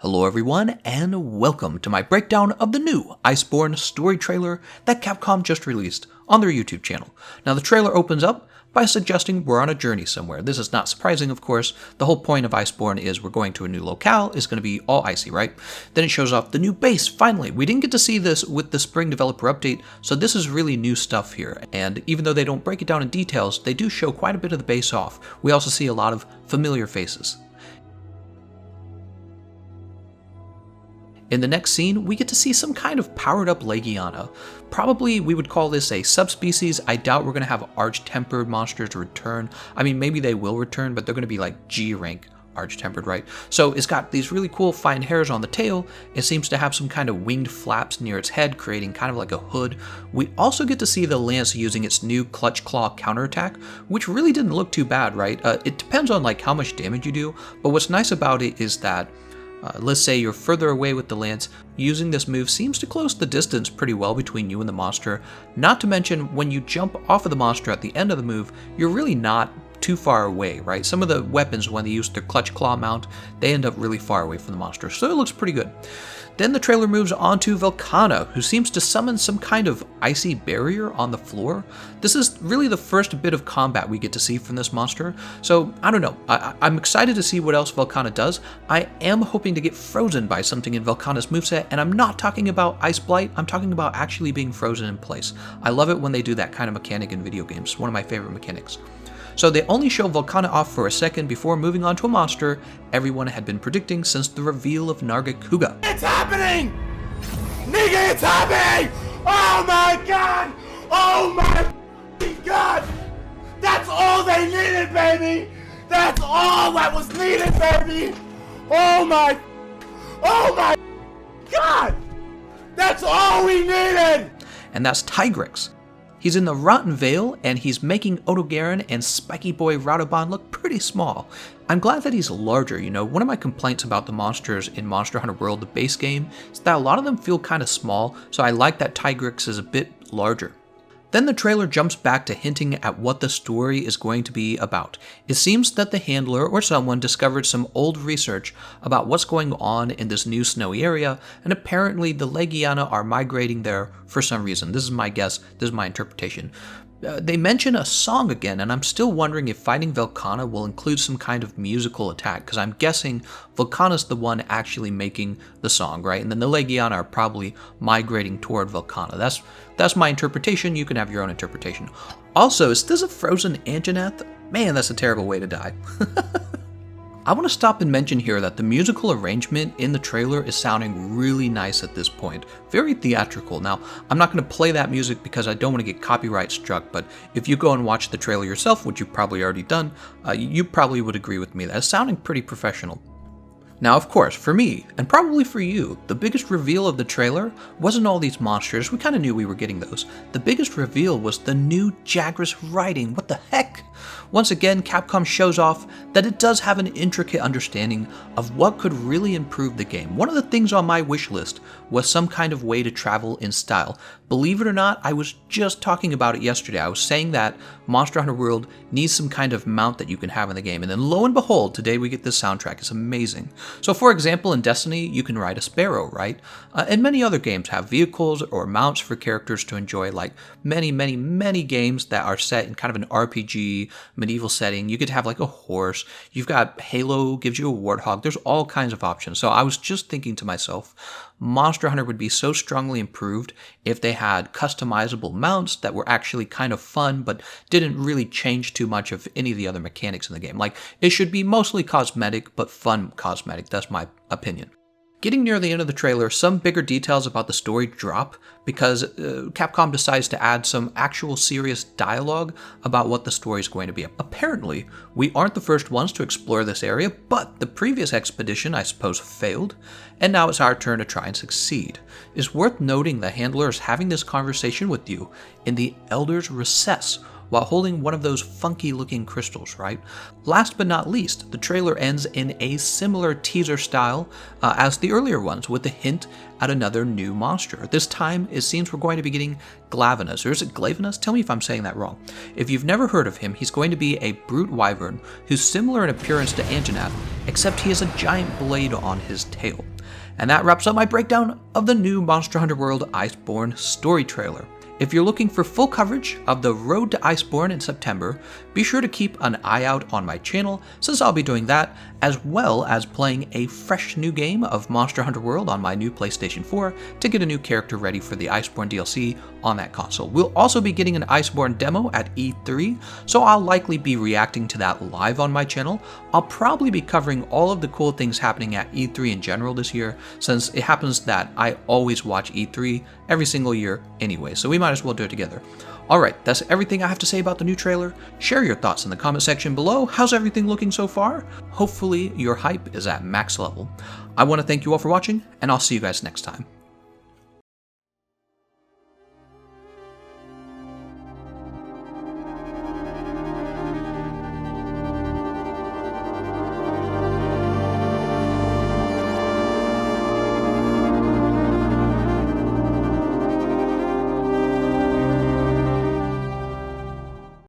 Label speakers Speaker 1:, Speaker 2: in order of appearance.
Speaker 1: Hello everyone, and welcome to my breakdown of the new Iceborne story trailer that Capcom just released on their YouTube channel. Now the trailer opens up by suggesting we're on a journey somewhere. This is not surprising, of course. The whole point of Iceborne is we're going to a new locale. It's going to be all icy, right? Then it shows off the new base, finally. We didn't get to see this with the spring developer update, so this is really new stuff here. And even though they don't break it down in details, they do show quite a bit of the base off. We also see a lot of familiar faces. In the next scene, we get to see some kind of powered-up Legiana. Probably we would call this a subspecies. I doubt we're going to have arch-tempered monsters return. I mean, maybe they will return, but they're going to be like G-rank arch-tempered, right? So it's got these really cool fine hairs on the tail. It seems to have some kind of winged flaps near its head, creating kind of like a hood. We also get to see the lance using its new clutch claw counterattack, which really didn't look too bad, right? It depends on like how much damage you do, but what's nice about it is that let's say you're further away with the lance, using this move seems to close the distance pretty well between you and the monster. Not to mention, when you jump off of the monster at the end of the move, you're really not too far away, right? Some of the weapons, when they use their clutch claw mount, they end up really far away from the monster, so it looks pretty good. Then the trailer moves on to Velkhana, who seems to summon some kind of icy barrier on the floor. This is really the first bit of combat we get to see from this monster, so I don't know. I'm excited to see what else Velkhana does. I am hoping to get frozen by something in Velkhana's moveset, and I'm not talking about Ice Blight, I'm talking about actually being frozen in place. I love it when they do that kind of mechanic in video games, one of my favorite mechanics. So they only show Velkhana off for a second before moving on to a monster everyone had been predicting since the reveal of Nargacuga.
Speaker 2: It's happening! Nigga, it's happening! Oh my god! Oh my god! That's all they needed, baby! That's all that was needed, baby! Oh my god! That's all we needed!
Speaker 1: And that's Tigrex. He's in the Rotten Vale, and he's making Otogaron and Spiky Boy Radoban look pretty small. I'm glad that he's larger, you know. One of my complaints about the monsters in Monster Hunter World, the base game, is that a lot of them feel kind of small, so I like that Tigrex is a bit larger. Then the trailer jumps back to hinting at what the story is going to be about. It seems that the handler or someone discovered some old research about what's going on in this new snowy area, and apparently the Legiana are migrating there for some reason. This is my guess, this is my interpretation. They mention a song again, and I'm still wondering if fighting Velkhana will include some kind of musical attack, because I'm guessing Velkhana's the one actually making the song, right? And then the Legiana are probably migrating toward Velkhana. That's my interpretation. You can have your own interpretation. Also, is this a frozen Anjanath? Man, that's a terrible way to die. I want to stop and mention here that the musical arrangement in the trailer is sounding really nice at this point. Very theatrical. Now, I'm not going to play that music because I don't want to get copyright struck, but if you go and watch the trailer yourself, which you've probably already done, you probably would agree with me that it's sounding pretty professional. Now, of course, for me, and probably for you, the biggest reveal of the trailer wasn't all these monsters. We kind of knew we were getting those. The biggest reveal was the new Jagras writing. What the heck? Once again, Capcom shows off that it does have an intricate understanding of what could really improve the game. One of the things on my wish list was some kind of way to travel in style. Believe it or not, I was just talking about it yesterday. I was saying that Monster Hunter World needs some kind of mount that you can have in the game. And then lo and behold, today we get this soundtrack. It's amazing. So for example, in Destiny, you can ride a sparrow, right? And many other games have vehicles or mounts for characters to enjoy, like many games that are set in kind of an RPG, medieval setting. You could have like a horse. You've got Halo gives you a warthog. There's all kinds of options. So I was just thinking to myself, Monster Hunter would be so strongly improved if they had customizable mounts that were actually kind of fun but didn't really change too much of any of the other mechanics in the game. Like, it should be mostly cosmetic, but fun cosmetic. That's my opinion. Getting near the end of the trailer, some bigger details about the story drop because Capcom decides to add some actual serious dialogue about what the story is going to be. Apparently, we aren't the first ones to explore this area, but the previous expedition, I suppose, failed, and now it's our turn to try and succeed. It's worth noting the handler is having this conversation with you in the Elder's Recess, while holding one of those funky looking crystals, right? Last but not least, the trailer ends in a similar teaser style as the earlier ones, with a hint at another new monster. This time, it seems we're going to be getting Glavenous, or is it Glavenous? Tell me if I'm saying that wrong. If you've never heard of him, he's going to be a brute wyvern who's similar in appearance to Anjanath, except he has a giant blade on his tail. And that wraps up my breakdown of the new Monster Hunter World Iceborne story trailer. If you're looking for full coverage of the Road to Iceborne in September, be sure to keep an eye out on my channel, since I'll be doing that, as well as playing a fresh new game of Monster Hunter World on my new PlayStation 4 to get a new character ready for the Iceborne DLC on that console. We'll also be getting an Iceborne demo at E3, so I'll likely be reacting to that live on my channel. I'll probably be covering all of the cool things happening at E3 in general this year, since it happens that I always watch E3 every single year anyway, so we might as well do it together. Alright, that's everything I have to say about the new trailer. Share your thoughts in the comment section below. How's everything looking so far? Hopefully your hype is at max level. I want to thank you all for watching, and I'll see you guys next time.